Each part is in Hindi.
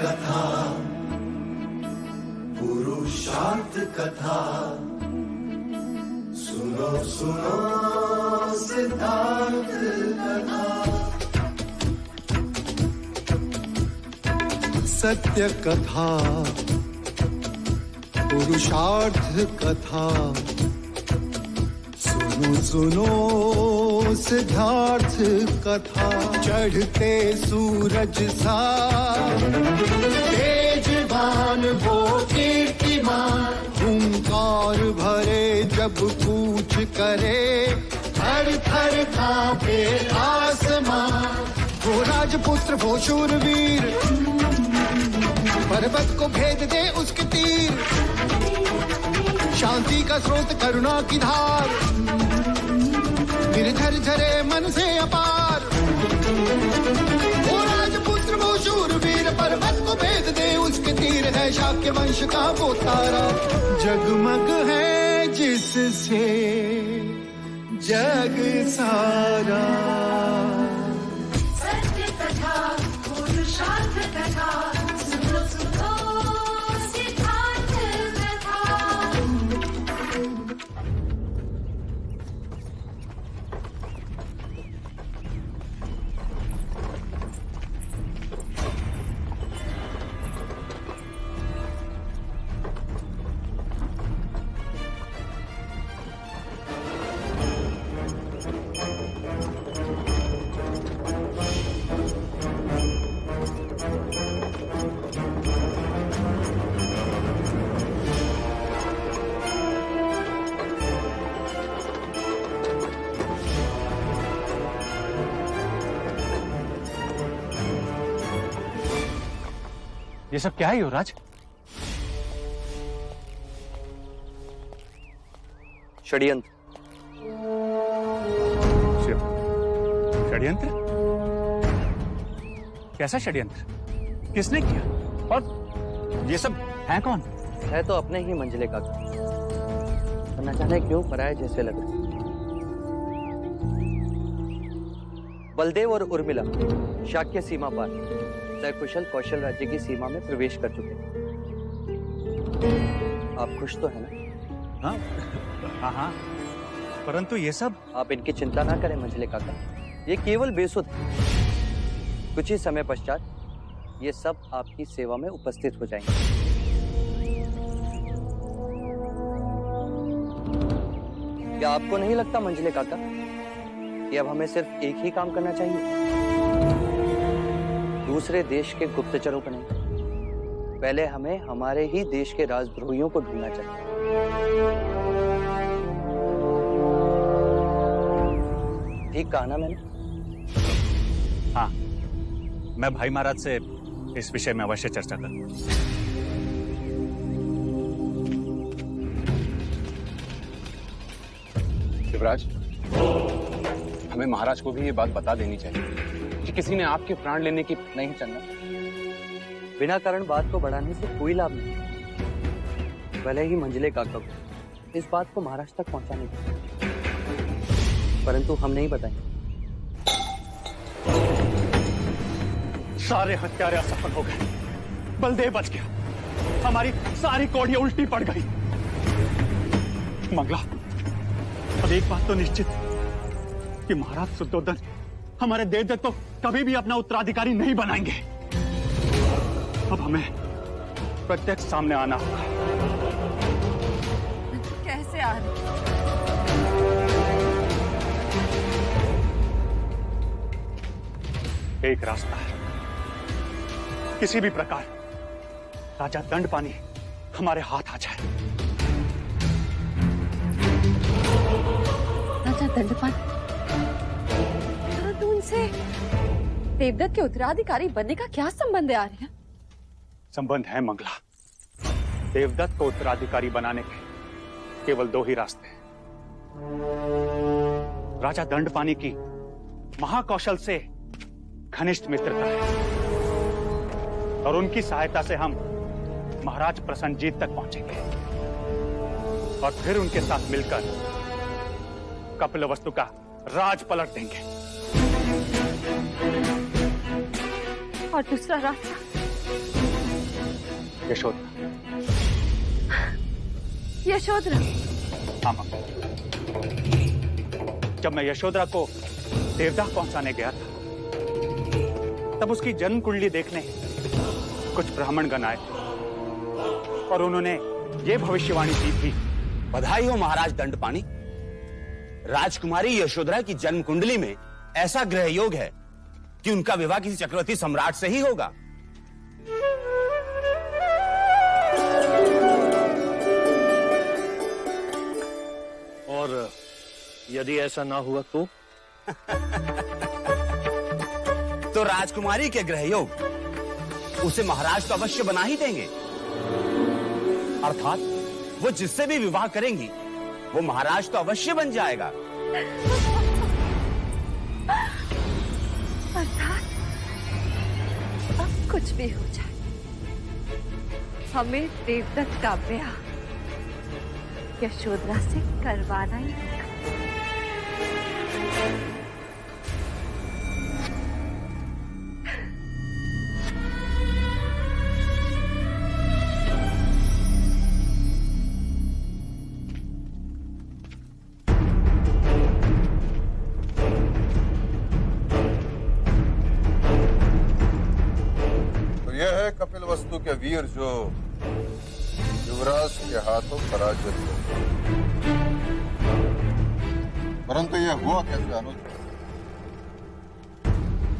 कथा, पुरुषार्थ कथा, सुनो सुनो सिद्धार्थ कथा। सत्य कथा, पुरुषार्थ कथा, सुनो सुनो सिद्धार्थ कथा। चढ़ते सूरज सा तेजवान वो कीर्तिमान, हुंकार भरे जब कूच करे, थर थर कांपे आसमान। वो राजपुत्र वो शूरवीर, पर्वत को भेद दे उसके तीर, शांति का स्रोत करुणा की धार, निर्झर झरे मन से अपार। वो राजपुत्र वो शूरवीर, पर्वत को भेद दे उसके तीर, है शाक्य वंश का वो तारा, जगमग है जिससे जग सारा। सत्य कथा, पुरुषार्थ कथा, सुनो सुनो सिद्धार्थ कथा। ये सब क्या है युवराज? षड्यंत्र। षड्यंत्र? कैसा षड्यंत्र? किसने किया? और ये सब है कौन? है तो अपने ही मंजिले का, न जाने क्यों पराये जैसे लग रहे। बलदेव और उर्मिला शाक्य सीमा पार सकुशल कौशल राज्य की सीमा में प्रवेश कर चुके हैं। आप खुश तो है ना? हाँ हाँ, परंतु ये सब। आप इनकी चिंता ना करें मंझले काका, ये केवल बेसुध है। कुछ ही समय पश्चात ये सब आपकी सेवा में उपस्थित हो जाएंगे। क्या आपको नहीं लगता मंझले काका कि अब हमें सिर्फ एक ही काम करना चाहिए? दूसरे देश के गुप्तचरों को नहीं, पहले हमें हमारे ही देश के राजद्रोहियों को ढूंढना चाहिए। ठीक कहा ना मैंने? हाँ, मैं भाई महाराज से इस विषय में अवश्य चर्चा करूंगा। युवराज, हमें महाराज को भी ये बात बता देनी चाहिए कि किसी ने आपके प्राण लेने की। नहीं चंदा, बिना कारण बात को बढ़ाने से कोई लाभ नहीं। भले ही मंझले काका को इस बात को महाराज तक पहुंचाने की, परंतु हम नहीं बताएंगे। सारे हत्यारे असफल हो गए, बलदेव बच गया, हमारी सारी कौड़ियां उल्टी पड़ गई। मंगला, अब एक बात तो निश्चित कि महाराज शुद्धोधन हमारे देवदत्त को कभी भी अपना उत्तराधिकारी नहीं बनाएंगे। अब हमें प्रत्यक्ष सामने आना होगा। कैसे आ रहे? एक रास्ता है, किसी भी प्रकार राजा दंडपानी हमारे हाथ आ जाए। राजा दंडपानी? तो उनसे देवदत्त के उत्तराधिकारी बनने का क्या संबंध है आर्य? संबंध है मंगला। देवदत्त को उत्तराधिकारी बनाने के केवल दो ही रास्ते हैं। राजा दंडपानी की महाकौशल से घनिष्ठ मित्रता है और उनकी सहायता से हम महाराज प्रसन्नजीत तक पहुंचेंगे और फिर उनके साथ मिलकर कपिलवस्तु का राज पलट देंगे। और दूसरा रास्ता? यशोधरा। यशोधरा? हाँ मां। जब मैं यशोधरा को देवदाह पहुंचाने गया था, तब उसकी जन्म कुंडली देखने कुछ ब्राह्मणगण आए और उन्होंने ये भविष्यवाणी की थी। बधाई हो महाराज दंडपाणी। राजकुमारी यशोधरा की जन्म कुंडली में ऐसा ग्रह योग है कि उनका विवाह किसी चक्रवर्ती सम्राट से ही होगा। और यदि ऐसा ना हुआ तो? तो राजकुमारी के ग्रह योग उसे महाराज तो अवश्य बना ही देंगे। अर्थात वो जिससे भी विवाह करेंगी वो महाराज तो अवश्य बन जाएगा। अर्थात अब कुछ भी हो जाए, हमें देवदत्त का ब्याह यशोधरा से करवाना ही होगा। कपिलवस्तु के वीर जो युवराज के हाथों पराजित हुए, परंतु यह हुआ कैसे अनुज?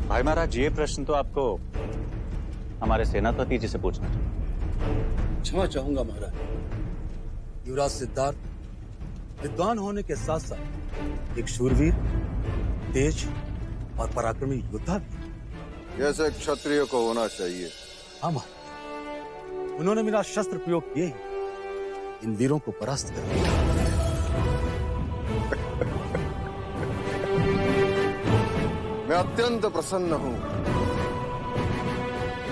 भाई महाराज, ये प्रश्न तो आपको हमारे सेनापति जी से पूछना चाहिए। क्षमा चाहूंगा महाराज। युवराज सिद्धार्थ विद्वान होने के साथ साथ एक शूरवीर, तेज और पराक्रमी योद्धा भी। जैसे क्षत्रिय को होना चाहिए। हाँ महाराज, उन्होंने मेरा शस्त्र प्रयोग किए ही इन वीरों को परास्त कर दिया। मैं अत्यंत प्रसन्न हूं।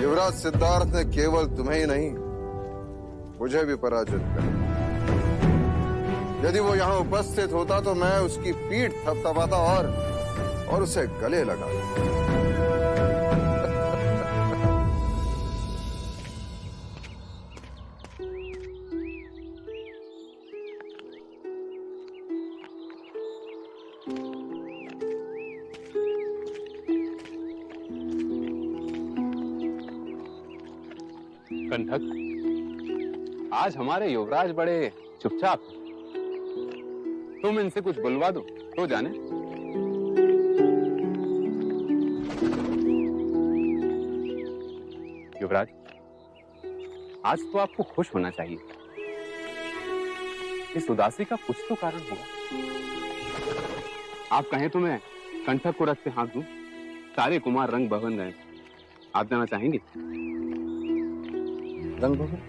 युवराज सिद्धार्थ ने केवल तुम्हें ही नहीं, मुझे भी पराजित कर। यदि वो यहां उपस्थित होता तो मैं उसकी पीठ थपथपाता और उसे गले लगाता। कंठक, आज हमारे युवराज बड़े चुपचाप। तुम इनसे कुछ बुलवा दो तो जाने। युवराज, आज तो आपको खुश होना चाहिए। इस उदासी का कुछ तो कारण होगा। आप कहें तो मैं कंठक को रखते हाथ दूं। सारे कुमार रंग भवन गए। आप जाना चाहेंगे? रंग भवन?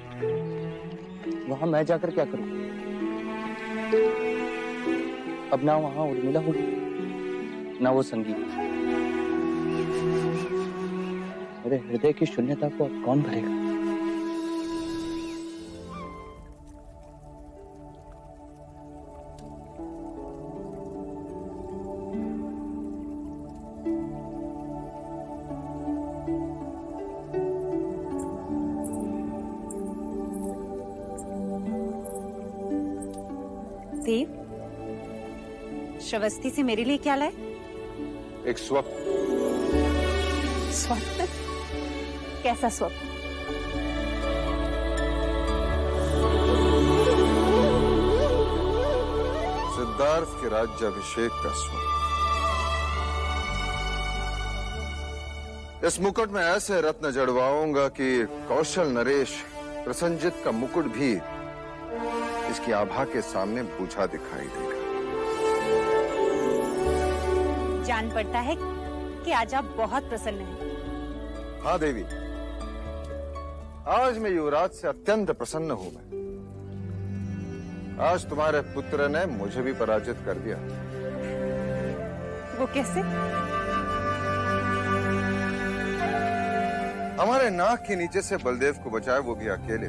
वहां मैं जाकर क्या करूं? अब ना वहां उर्मिला होगी, ना वो संगीत। मेरे हृदय की शून्यता को अब कौन भरेगा? देव, श्रवस्ती से मेरे लिए क्या लाए? एक स्वप्न। स्वप्न? कैसा स्वप्न? सिद्धार्थ के राज्याभिषेक का स्वप्न। इस मुकुट में ऐसे रत्न जड़वाऊंगा कि कौशल नरेश प्रसन्नजित का मुकुट भी इसकी आभा के सामने बूझा दिखाई देगा। जान पड़ता है कि आज आप बहुत प्रसन्न हैं। हाँ देवी, आज मैं युवराज से अत्यंत प्रसन्न हूं। मैं आज तुम्हारे पुत्र ने मुझे भी पराजित कर दिया। वो कैसे? हमारे नाक के नीचे से बलदेव को बचाया, वो भी अकेले।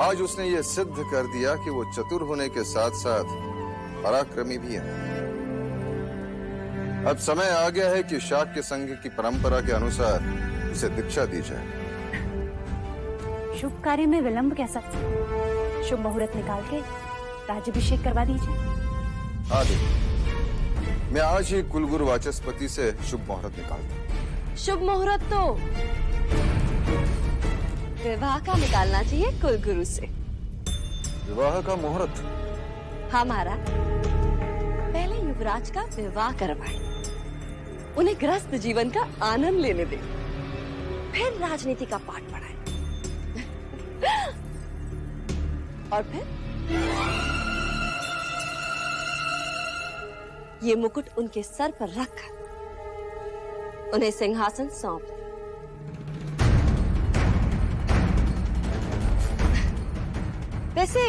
आज उसने ये सिद्ध कर दिया कि वो चतुर होने के साथ साथ पराक्रमी भी है। अब समय आ गया है कि शाक्य संघ की परंपरा के अनुसार उसे दीक्षा दी जाए। शुभ कार्य में विलंब कैसा? शुभ मुहूर्त निकाल के राज्याभिषेक करवा दीजिए। हाँ देवी, मैं आज ही कुलगुरु वाचस्पति से शुभ मुहूर्त निकालता हूँ। शुभ मुहूर्त तो विवाह का निकालना चाहिए कुलगुरु से। विवाह का मुहूर्त? हमारा पहले युवराज का विवाह करवाए, उन्हें गृहस्थ जीवन का आनंद लेने दे, फिर राजनीति का पाठ पढ़ाए और फिर ये मुकुट उनके सर पर रखकर उन्हें सिंहासन सौंप दे। वैसे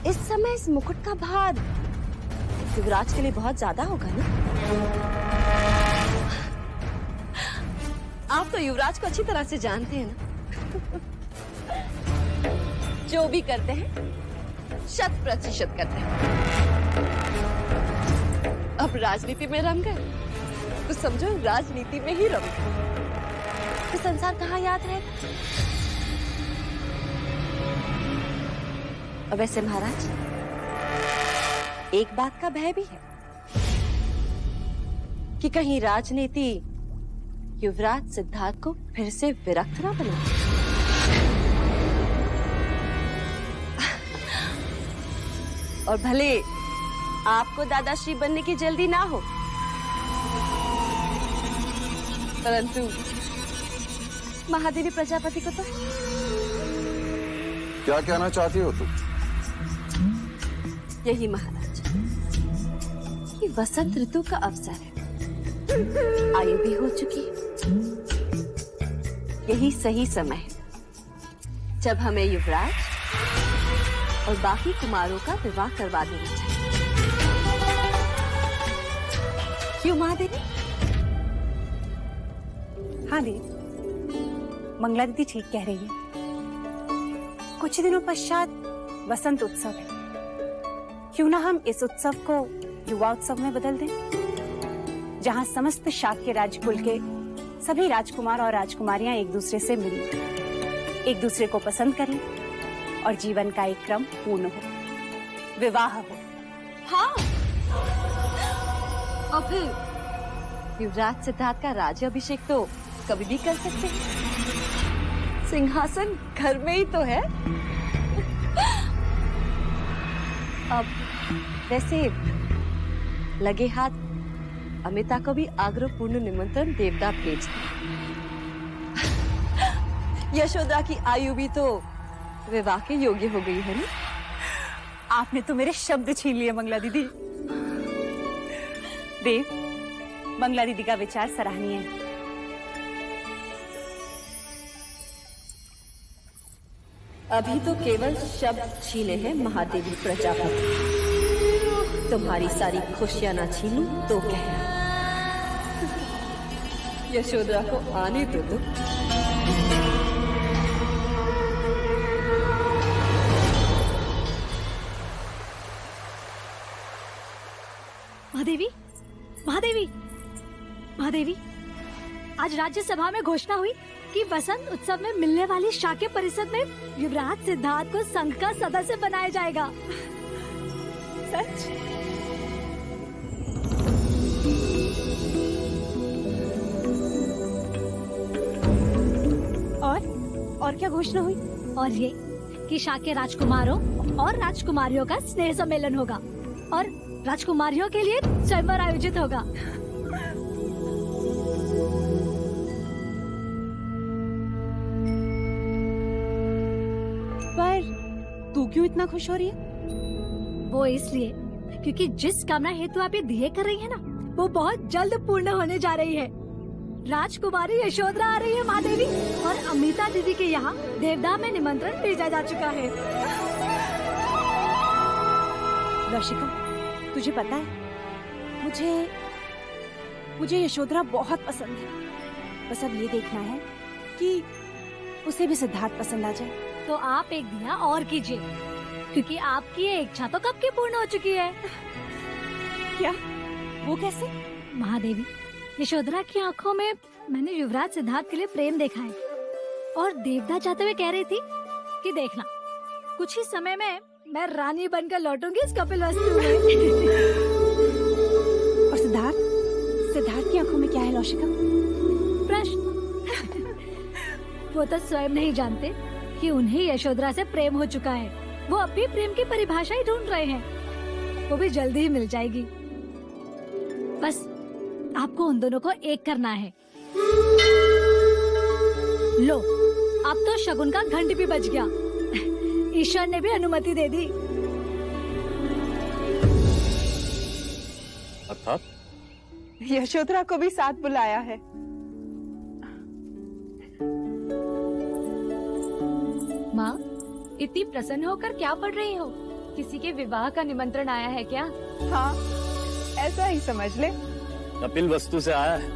इस समय इस मुकुट का भार युवराज के लिए बहुत ज्यादा होगा ना? आप तो युवराज को अच्छी तरह से जानते हैं ना। जो भी करते हैं 100% करते हैं। अब राजनीति में रम गए तो समझो राजनीति में ही रम गए, तो संसार कहाँ याद रहेगा? और वैसे महाराज, एक बात का भय भी है कि कहीं राजनीति युवराज सिद्धार्थ को फिर से विरक्त ना बना। और भले आपको दादाश्री बनने की जल्दी ना हो, परंतु महादेवी प्रजापति को तो। क्या कहना चाहती हो तुम? यही महाराज कि वसंत ऋतु का अवसर है, आयु भी हो चुकी है, यही सही समय है जब हमें युवराज और बाकी कुमारों का विवाह करवा देना चाहिए। क्यों महादेवी? हाँ देवी, मंगला दीदी ठीक कह रही है। कुछ दिनों पश्चात वसंत उत्सव है, क्यों ना हम इस उत्सव को युवा उत्सव में बदल दें, जहां समस्त शाक्य राजकुल के सभी राजकुमार और राजकुमारियां एक दूसरे से मिलें, एक दूसरे को पसंद करें और जीवन का एक क्रम पूर्ण हो, विवाह हो। हाँ, और फिर युवराज सिद्धार्थ का राज्याभिषेक तो कभी भी कर सकते हैं, सिंहासन घर में ही तो है। अब वैसे लगे हाथ अमिता को भी आग्रहपूर्ण निमंत्रण देवदा भेजते। यशोदा की आयु भी तो विवाह के योग्य हो गई है ना? आपने तो मेरे शब्द छीन लिए मंगला दीदी। देव, मंगला दीदी का विचार सराहनीय है। अभी तो केवल शब्द छीने हैं महादेवी प्रजापति, तुम्हारी सारी खुशियां ना छीनूं तो कहना। यशोदा को आने दो। महादेवी, महादेवी, महादेवी, आज राज्यसभा में घोषणा हुई कि वसंत उत्सव में मिलने वाली शाक्य परिषद में युवराज सिद्धार्थ को संघ का सदस्य बनाया जाएगा। सच? और क्या घोषणा हुई? और ये कि शाक्य राजकुमारों और राजकुमारियों का स्नेह सम्मेलन होगा और राजकुमारियों के लिए स्वयंवर आयोजित होगा। पर तू क्यों इतना खुश हो रही है? वो इसलिए क्योंकि जिस कामना हेतु आप ये दिए कर रही है ना, वो बहुत जल्द पूर्ण होने जा रही है। राजकुमारी यशोधरा आ रही है महादेवी, और अमिता दीदी के यहाँ देवदा में निमंत्रण भेजा जा चुका है। लौशिका, तुझे पता है, मुझे यशोधरा बहुत पसंद है। बस अब ये देखना है कि उसे भी सिद्धार्थ पसंद आ जाए। तो आप एक दिया और कीजिए, क्योंकि आपकी ये इच्छा तो कब की पूर्ण हो चुकी है। क्या? वो कैसे? महादेवी, यशोधरा की आंखों में मैंने युवराज सिद्धार्थ के लिए प्रेम देखा है, और देवता चाहते हुए कह रही थी कि देखना कुछ ही समय में मैं रानी बनकर लौटूंगी इस कपिल वस्तु में। और सिद्धार्थ की आंखों में क्या है लौशिका? प्रश्न। वो तो स्वयं नहीं जानते कि उन्हें यशोधरा से प्रेम हो चुका है। वो अब भी प्रेम की परिभाषा ही ढूंढ रहे हैं। वो भी जल्दी ही मिल जाएगी। बस आपको उन दोनों को एक करना है। लो, अब तो शगुन का घंट भी बज गया। ईश्वर ने भी अनुमति दे दी। अर्थात यशोधरा को भी साथ बुलाया है। माँ, इतनी प्रसन्न होकर क्या पढ़ रही हो? किसी के विवाह का निमंत्रण आया है क्या? हाँ, ऐसा ही समझ ले। कपिल वस्तु से आया है।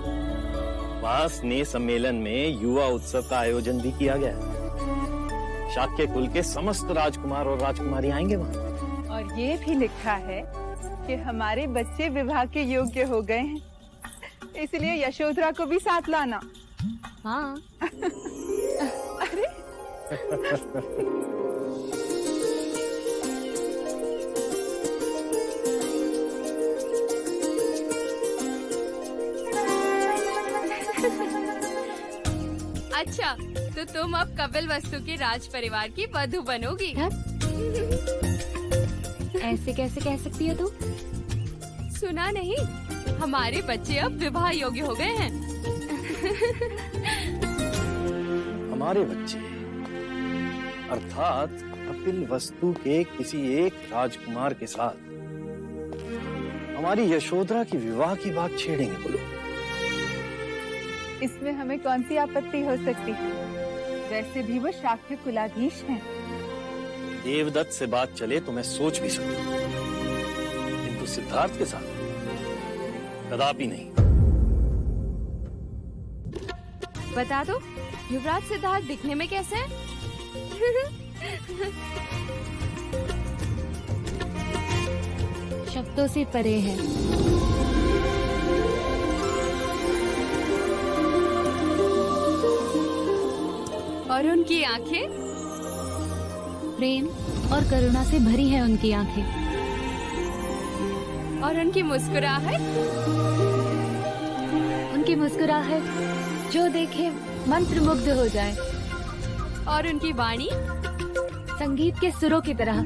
वहाँ स्नेह सम्मेलन में युवा उत्सव का आयोजन भी किया गया है। शाक्य कुल के समस्त राजकुमार और राजकुमारी आएंगे वहाँ। और ये भी लिखा है कि हमारे बच्चे विवाह के योग्य हो गए हैं, इसलिए यशोधरा को भी साथ लाना। हाँ। अरे अच्छा, तो तुम अब कपिल वस्तु के राज परिवार की वधू बनोगी? ऐसे कैसे कह सकती है तू? सुना नहीं, हमारे बच्चे अब विवाह योग्य हो गए हैं। हमारे बच्चे अर्थात कपिल वस्तु के किसी एक राजकुमार के साथ हमारी यशोधरा की विवाह की बात छेड़ेंगे बोलो। इसमें हमें कौन सी आपत्ति हो सकती है? वैसे भी वो शाक्य कुलाधीश हैं। देवदत्त से बात चले तो मैं सोच भी सकूं, किंतु सिद्धार्थ के साथ कदापि नहीं। बता दो, युवराज सिद्धार्थ दिखने में कैसे हैं? शब्दों से परे है। और उनकी आंखें? प्रेम और करुणा से भरी है उनकी आंखें। और उनकी मुस्कुराहट? उनकी मुस्कुराहट जो देखे मंत्रमुग्ध हो जाए। और उनकी वाणी? संगीत के सुरों की तरह।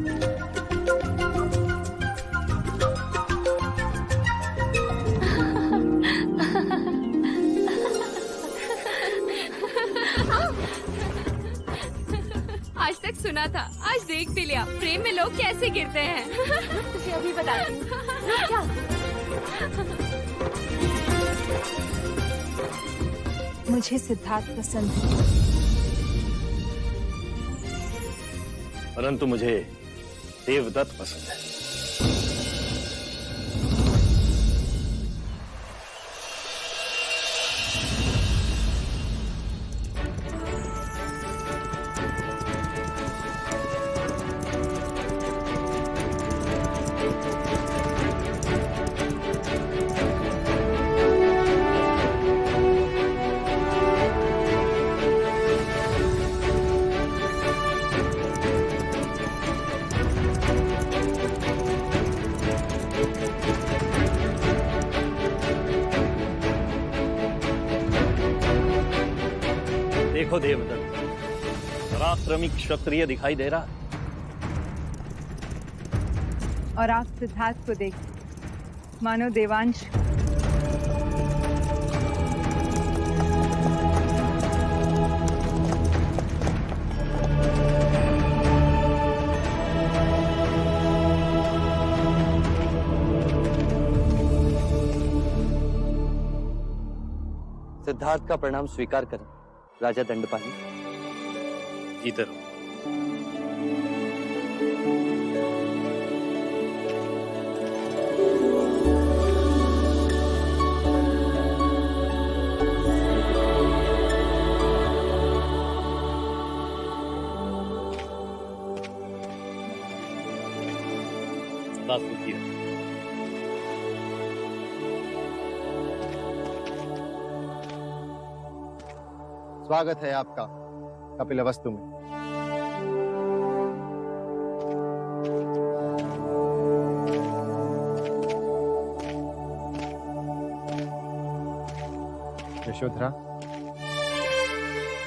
आज तक सुना था, आज देख भी लिया, प्रेम में लोग कैसे गिरते हैं। तुझे अभी बताती हूँ। क्या? मुझे सिद्धार्थ पसंद है, परंतु मुझे देवदत्त पसंद है। देखो देवदत्त, पराक्रमी क्षत्रिय दिखाई दे रहा है। और आप सिद्धार्थ को देख मानो देवांश। सिद्धार्थ का प्रणाम स्वीकार करें राजा दंडपानी। जीते रहो। सदा सुखी रहो। स्वागत है आपका कपिलवस्तु में। यशोधरा,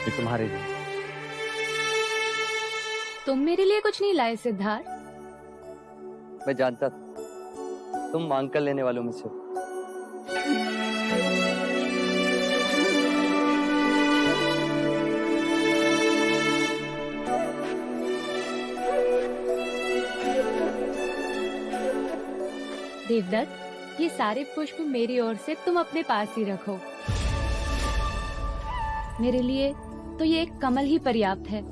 ये तुम्हारे लिए। तुम मेरे लिए कुछ नहीं लाए सिद्धार्थ? मैं जानता था तुम मांग कर लेने वालों में से हो। देवदत्त, ये सारे पुष्प मेरी ओर से तुम अपने पास ही रखो। मेरे लिए तो ये एक कमल ही पर्याप्त है।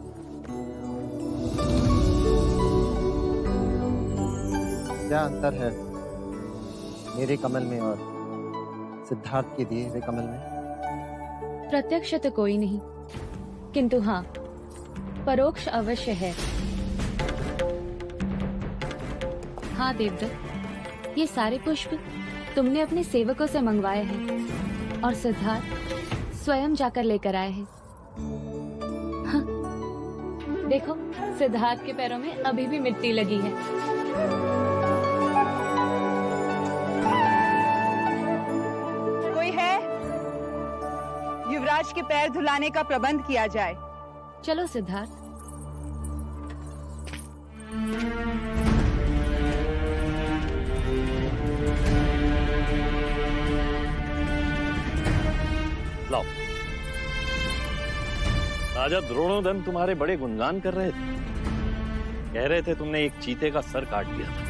क्या अंतर है मेरे कमल में और सिद्धार्थ के दिए हुए कमल में? प्रत्यक्ष तो कोई नहीं, किंतु हाँ, परोक्ष अवश्य है। हाँ देवदत्त, ये सारे पुष्प तुमने अपने सेवकों से मंगवाए हैं और सिद्धार्थ स्वयं जाकर लेकर आए हैं। हाँ, देखो, सिद्धार्थ के पैरों में अभी भी मिट्टी लगी है। कोई है? युवराज के पैर धुलाने का प्रबंध किया जाए। चलो सिद्धार्थ। लाओ। राजा द्रोणोदन तुम्हारे बड़े गुणगान कर रहे थे। कह रहे थे तुमने एक चीते का सर काट दिया था।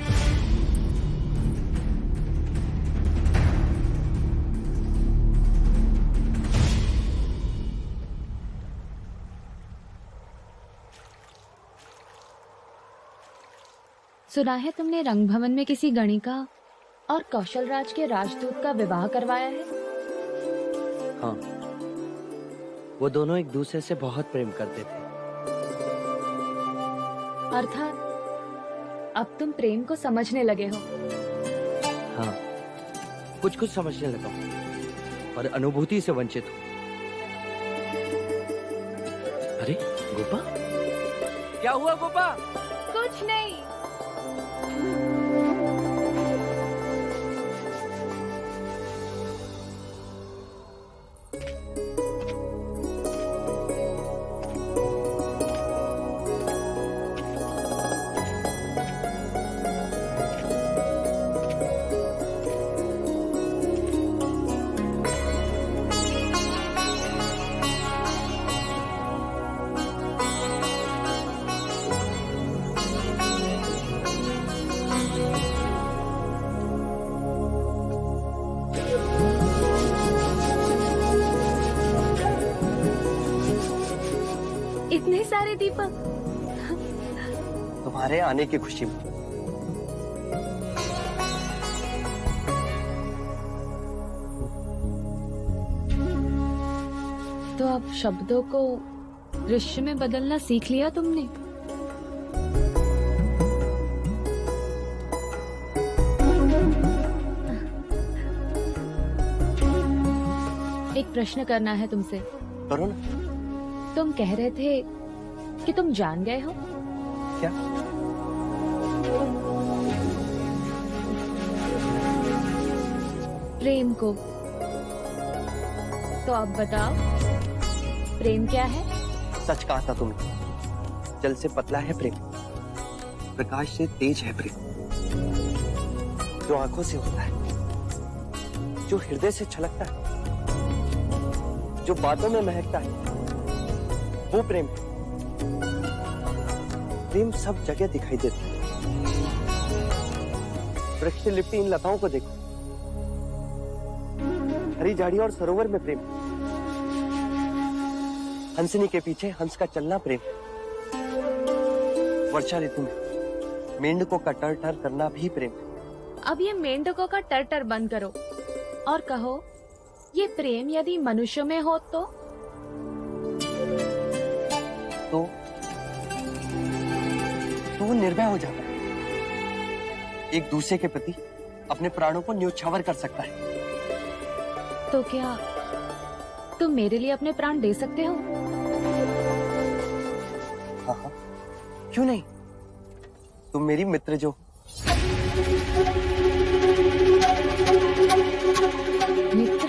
सुना है तुमने रंगभवन में किसी गणिका और कौशलराज के राजदूत का विवाह करवाया है? हाँ, वो दोनों एक दूसरे से बहुत प्रेम करते थे। अर्थात अब तुम प्रेम को समझने लगे हो। हाँ, कुछ कुछ समझने लगा हूँ और अनुभूति से वंचित हूँ। अरे गोपा, क्या हुआ गोपा? कुछ नहीं। इतने सारे दीपक तुम्हारे आने की खुशी में। तो अब शब्दों को दृश्य में बदलना सीख लिया तुमने। एक प्रश्न करना है तुमसे। करो ना। तुम कह रहे थे कि तुम जान गए हो। क्या? प्रेम को। तो अब बताओ, प्रेम क्या है? सच कहा था तुमने। जल से पतला है प्रेम, प्रकाश से तेज है प्रेम। जो आंखों से होता है, जो हृदय से छलकता है, जो बातों में महकता है, वो प्रेम। प्रेम सब जगह दिखाई देता है। वृक्ष से लिपटी इन लताओं को देखो, हरी झाड़ियों और सरोवर में प्रेम। हंसनी के पीछे हंस का चलना प्रेम। वर्षा ऋतु में मेंढकों का टर टर करना भी प्रेम। अब ये मेंढकों का टर टर बंद करो और कहो, ये प्रेम यदि मनुष्य में हो तो निर्भय हो जाता है। एक दूसरे के प्रति अपने प्राणों को न्योछावर कर सकता है। तो क्या तुम मेरे लिए अपने प्राण दे सकते हो? हाँ हाँ, क्यों नहीं, तुम मेरी मित्र जो। मित्र?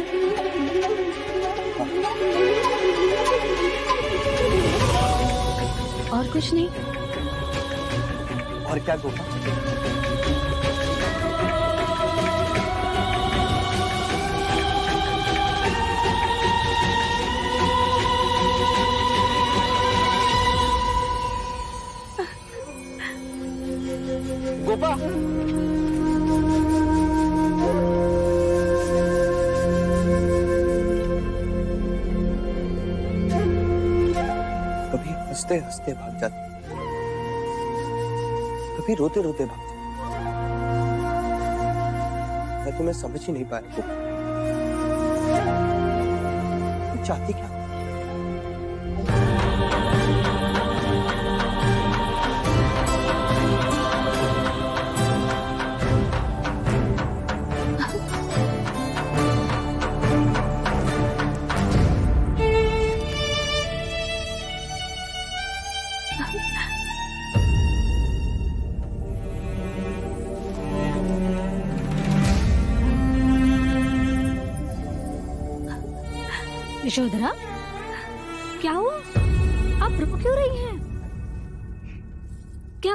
और कुछ नहीं? और क्या गोपा? गोपा, कभी हंसते हंसते भाग जाते, कभी रोते रोते भाग जाते। मैं तुम्हें समझ ही नहीं पाया गोपा, तुम चाहती क्या? यशोधरा, क्या हुआ? आप रो क्यों रही हैं? क्या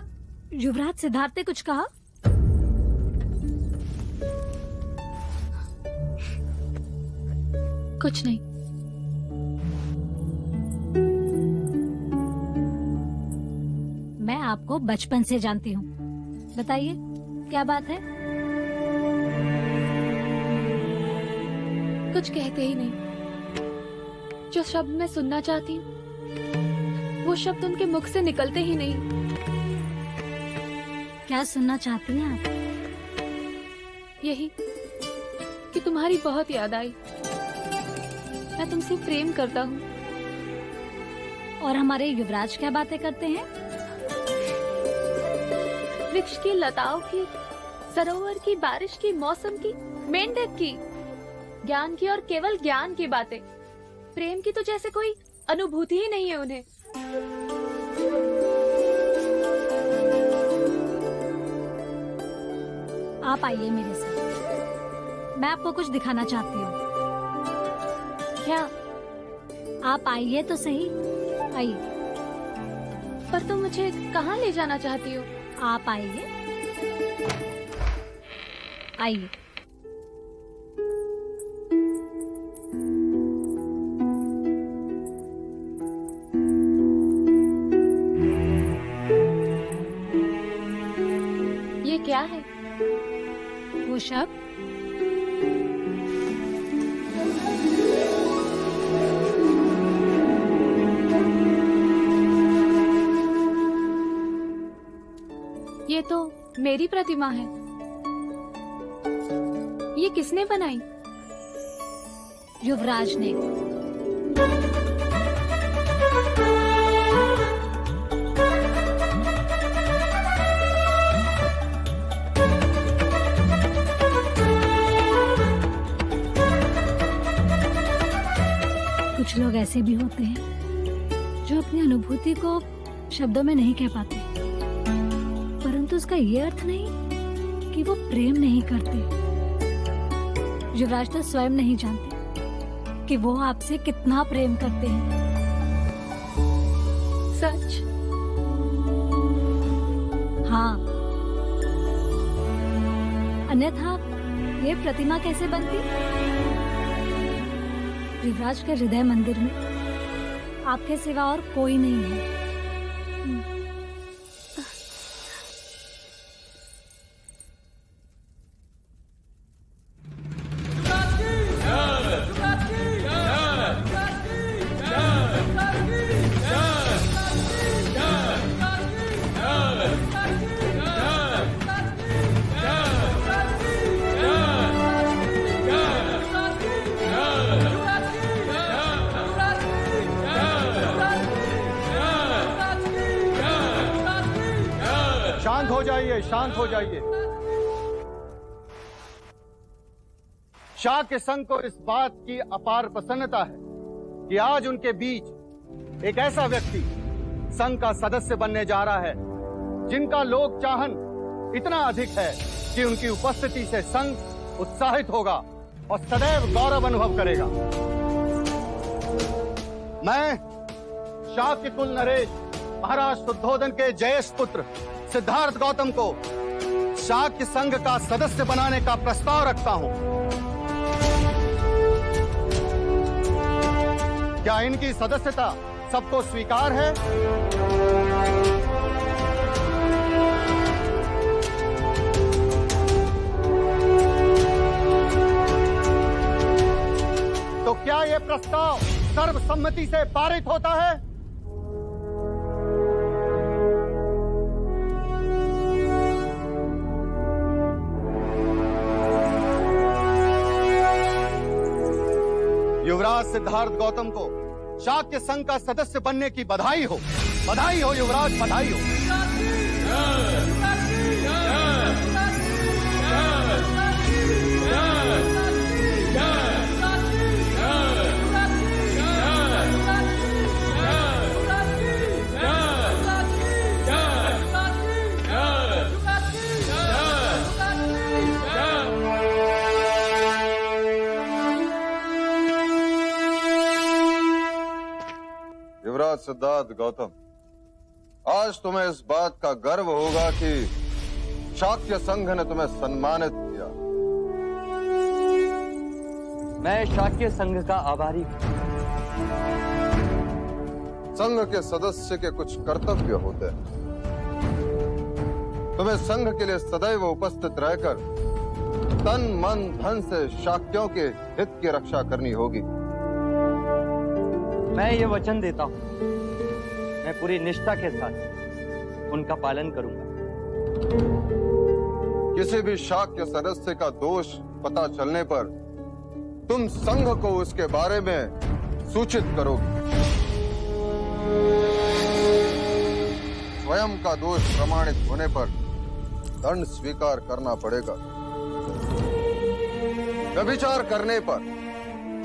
युवराज सिद्धार्थ ने कुछ कहा? कुछ नहीं। मैं आपको बचपन से जानती हूँ, बताइए क्या बात है? कुछ कहते ही नहीं। जो शब्द मैं सुनना चाहती हूँ वो शब्द उनके मुख से निकलते ही नहीं। क्या सुनना चाहती हैं आप? यही कि तुम्हारी बहुत याद आई। मैं तुमसे प्रेम करता हूँ। और हमारे युवराज क्या बातें करते हैं? वृक्ष की, लताओं की, सरोवर की, बारिश की, मौसम की, मेंढक की, ज्ञान की और केवल ज्ञान की बातें। प्रेम की तो जैसे कोई अनुभूति ही नहीं है उन्हें। आप आइए मेरे साथ, मैं आपको कुछ दिखाना चाहती हूँ। क्या आप आइए तो सही, आइए। पर तुम मुझे कहाँ ले जाना चाहती हो? आप आइए, आइए। ये क्या है? वो शब्द ये तो मेरी प्रतिमा है। ये किसने बनाई? युवराज ने। कुछ लोग ऐसे भी होते हैं जो अपनी अनुभूति को शब्दों में नहीं कह पाते, परंतु उसका ये अर्थ नहीं कि वो प्रेम नहीं करते। युवराज तो स्वयं नहीं जानते कि वो आपसे कितना प्रेम करते हैं। सच? हाँ, अन्यथा ये प्रतिमा कैसे बनती? युवराज के हृदय मंदिर में आपके सिवा और कोई नहीं है। शांत हो जाइए। शाह के संघ को इस बात की अपार प्रसन्नता है कि आज उनके बीच एक ऐसा व्यक्ति संघ का सदस्य बनने जा रहा है, जिनका लोक चाहन इतना अधिक है कि उनकी उपस्थिति से संघ उत्साहित होगा और सदैव गौरव अनुभव करेगा। मैं शाक्य कुल नरेश महाराज शुद्धोधन के जयेश पुत्र सिद्धार्थ गौतम को शाक्य संघ का सदस्य बनाने का प्रस्ताव रखता हूं। क्या इनकी सदस्यता सबको स्वीकार है? तो क्या यह प्रस्ताव सर्वसम्मति से पारित होता है? युवराज सिद्धार्थ गौतम को शाक्य संघ का सदस्य बनने की बधाई हो। बधाई हो युवराज, बधाई हो। युवराज सिद्धार्थ गौतम, आज तुम्हें इस बात का गर्व होगा कि शाक्य संघ ने तुम्हें सम्मानित किया। मैं शाक्य संघ का आभारी हूं। संघ के सदस्य के कुछ कर्तव्य होते हैं। तुम्हें संघ के लिए सदैव उपस्थित रहकर तन मन धन से शाक्यों के हित की रक्षा करनी होगी। मैं ये वचन देता हूं, मैं पूरी निष्ठा के साथ उनका पालन करूंगा। किसी भी शाक्य सदस्य का दोष पता चलने पर तुम संघ को उसके बारे में सूचित करोगे। स्वयं का दोष प्रमाणित होने पर दंड स्वीकार करना पड़ेगा। व्यभिचार करने पर,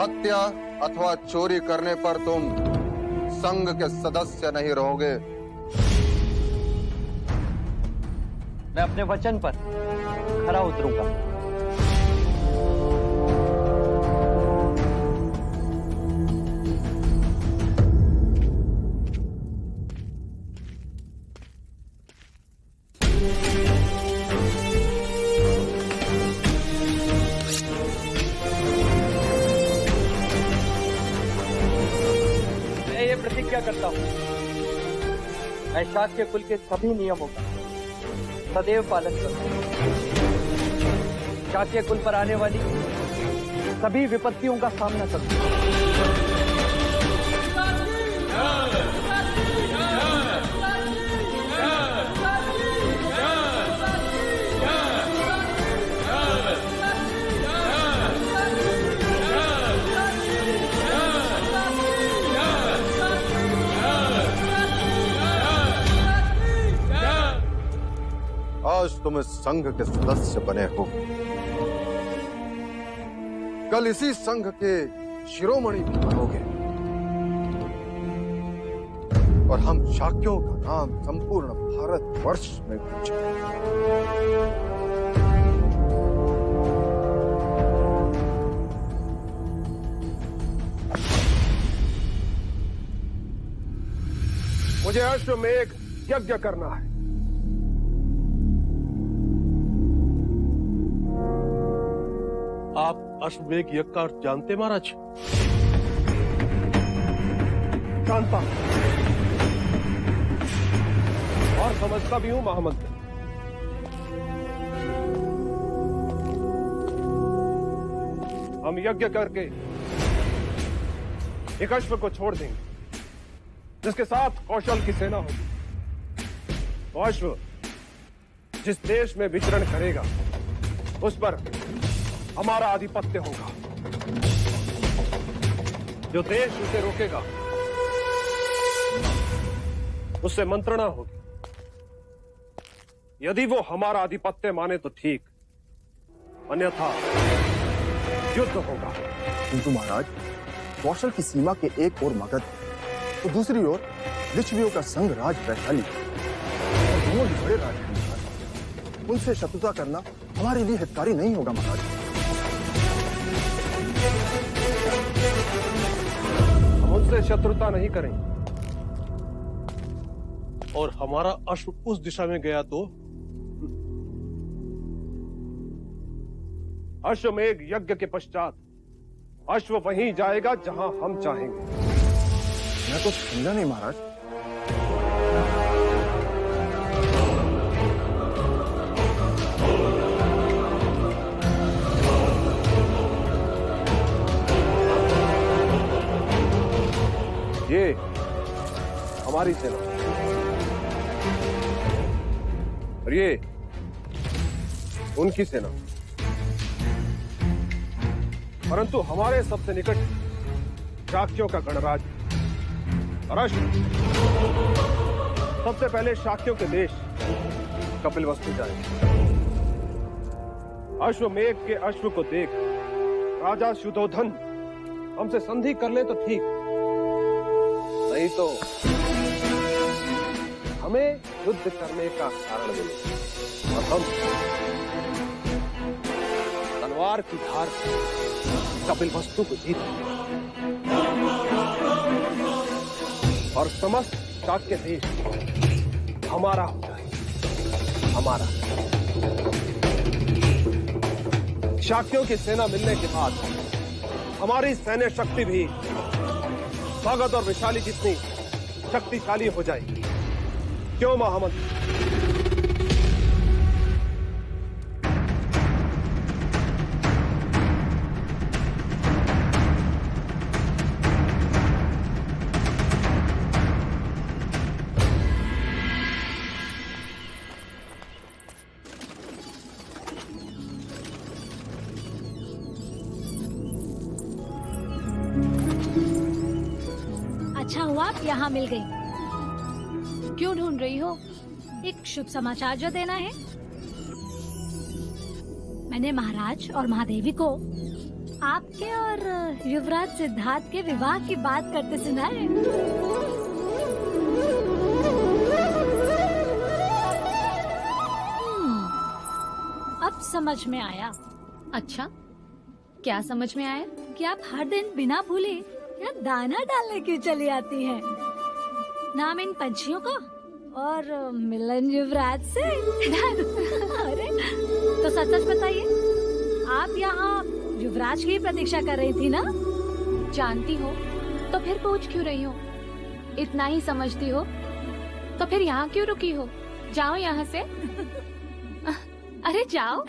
हत्या अथवा चोरी करने पर तुम संघ के सदस्य नहीं रहोगे। मैं अपने वचन पर खरा उतरूंगा। प्रतिज्ञा करता हूं, मैं शाक्य कुल के सभी नियमों का सदैव पालन करूंगा। शाक्य कुल पर आने वाली सभी विपत्तियों का सामना करूंगा। आज तुम इस संघ के सदस्य बने हो, कल इसी संघ के शिरोमणि भी बनोगे और हम शाक्यों का नाम संपूर्ण भारतवर्ष में गूंजेगा। मुझे अश्वमेघ यज्ञ करना है। आप अश्वमेघ यज्ञ का अर्थ जानते महाराज? जानता और समझता भी हूं महामंत्री। हम यज्ञ करके एक अश्व को छोड़ देंगे जिसके साथ कौशल की सेना होगी। तो अश्व जिस देश में विचरण करेगा उस पर हमारा आधिपत्य होगा। जो देश उसे रोकेगा उससे मंत्रणा होगी। यदि वो हमारा आधिपत्य माने तो ठीक, अन्यथा युद्ध होगा। किंतु महाराज, कौशल की सीमा के एक और मगध तो दूसरी ओर लिच्छवियों का संग राज वैशाली और दोनों ही बड़े राज, उनसे शत्रुता करना हमारे लिए हितकारी नहीं होगा महाराज। हम उनसे शत्रुता नहीं करेंगे, और हमारा अश्व उस दिशा में गया तो अश्वमेघ यज्ञ के पश्चात अश्व वहीं जाएगा जहां हम चाहेंगे। मैं तो समझा नहीं महाराज। ये हमारी सेना और ये उनकी सेना, परंतु हमारे सबसे निकट शाक्यों का गणराज और अश्व। सबसे पहले शाक्यों के देश कपिलवस्तु जाएंगे। अश्वमेघ के अश्व को देख राजा शुद्धोधन हमसे संधि कर ले तो ठीक, नहीं तो हमें युद्ध करने का कारण मिले और हम तलवार की धार कपिलवस्तु को जीत और समस्त शाक्य देश हमारा हो जाए। हमारा शाक्यों की सेना मिलने के बाद हमारी सैन्य शक्ति भी भगत और वैशाली जितनी शक्तिशाली हो जाएगी। क्यों महामंत्री? अच्छा हुआ आप यहाँ मिल गई। क्यों ढूंढ रही हो? एक शुभ समाचार जो देना है। मैंने महाराज और महादेवी को आपके और युवराज सिद्धार्थ के विवाह की बात करते सुना है। अब समझ में आया। अच्छा, क्या समझ में आया? कि आप हर दिन बिना भूले यहाँ दाना डालने क्यों चली आती हैं? नाम इन पंछियों का और मिलन युवराज से। अरे तो सच सच बताइए, आप यहाँ युवराज की प्रतीक्षा कर रही थी ना? जानती हो तो फिर पूछ क्यों रही हो? इतना ही समझती हो तो फिर यहाँ क्यों रुकी हो? जाओ यहाँ से। अरे जाओ।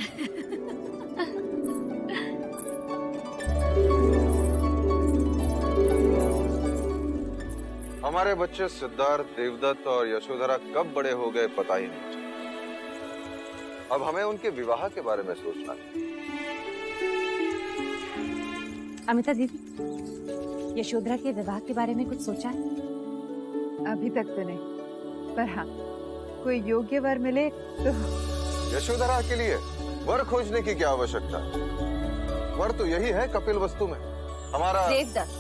हमारे बच्चे सिद्धार्थ, देवदत्त और यशोधरा कब बड़े हो गए पता ही नहीं चला। अब हमें उनके विवाह के बारे में सोचना है। अमिता दीदी, यशोधरा के विवाह के बारे में कुछ सोचा है? अभी तक तो नहीं, पर हाँ, कोई योग्य वर मिले तो। यशोधरा के लिए वर खोजने की क्या आवश्यकता? वर तो यही है कपिलवस्तु में। हमारा देवदत्त,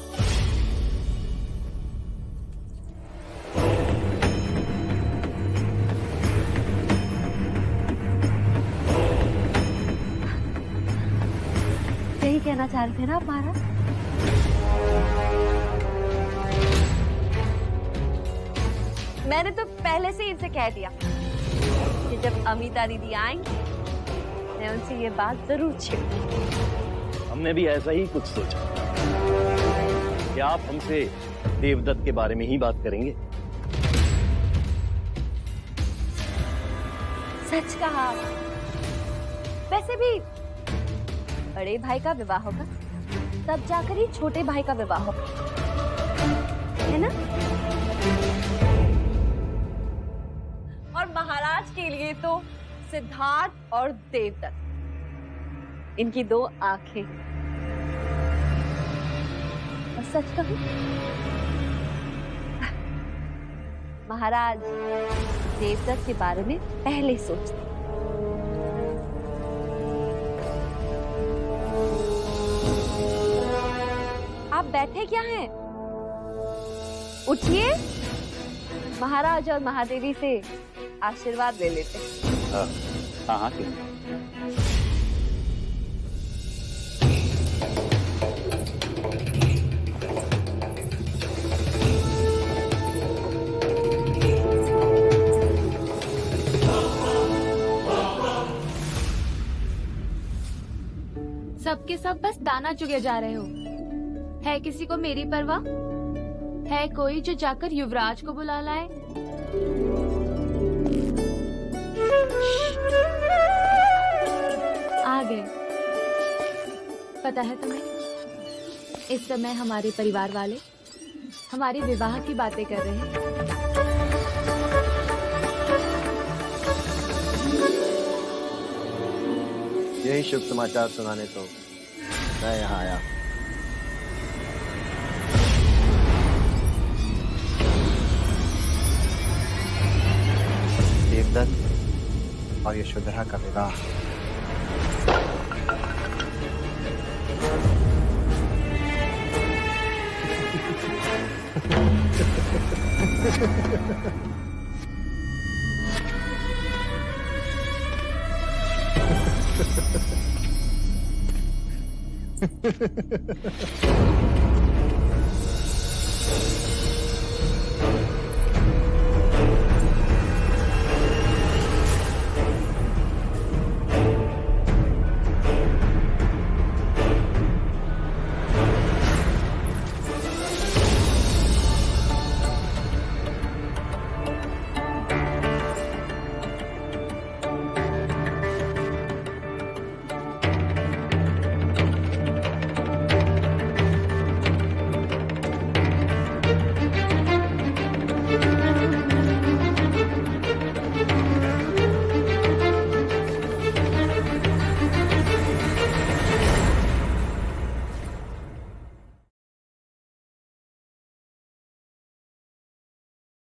यही कहना चाह रहे थे ना आप महाराज? मैंने तो पहले से इनसे कह दिया कि जब अमिता दीदी आएंगी मैं उनसे ये बात जरूर छेड़ूंगी। हमने भी ऐसा ही कुछ सोचा कि आप हमसे देवदत्त के बारे में ही बात करेंगे। सच कहा। वैसे भी बड़े भाई का विवाह होगा तब जाकर ही छोटे भाई का विवाह होगा, है ना? और महाराज के लिए तो सिद्धार्थ और देवदत्त, इनकी दो आंखें। और सच कहूं, महाराज देवदत्त के बारे में पहले सोचते। आप बैठे क्या हैं? उठिए, महाराज और महादेवी से आशीर्वाद ले लेते हैं। हाँ हाँ क्यों? सबके सब बस दाना चुगे जा रहे हो। है किसी को मेरी परवाह? है कोई जो जाकर युवराज को बुला लाए? आ गए। पता है तुम्हें, इस समय हमारे परिवार वाले हमारे विवाह की बातें कर रहे हैं। यही शुभ समाचार सुनाने तो मैं यहाँ आया। देवदत्त और यशोधरा का विवाह।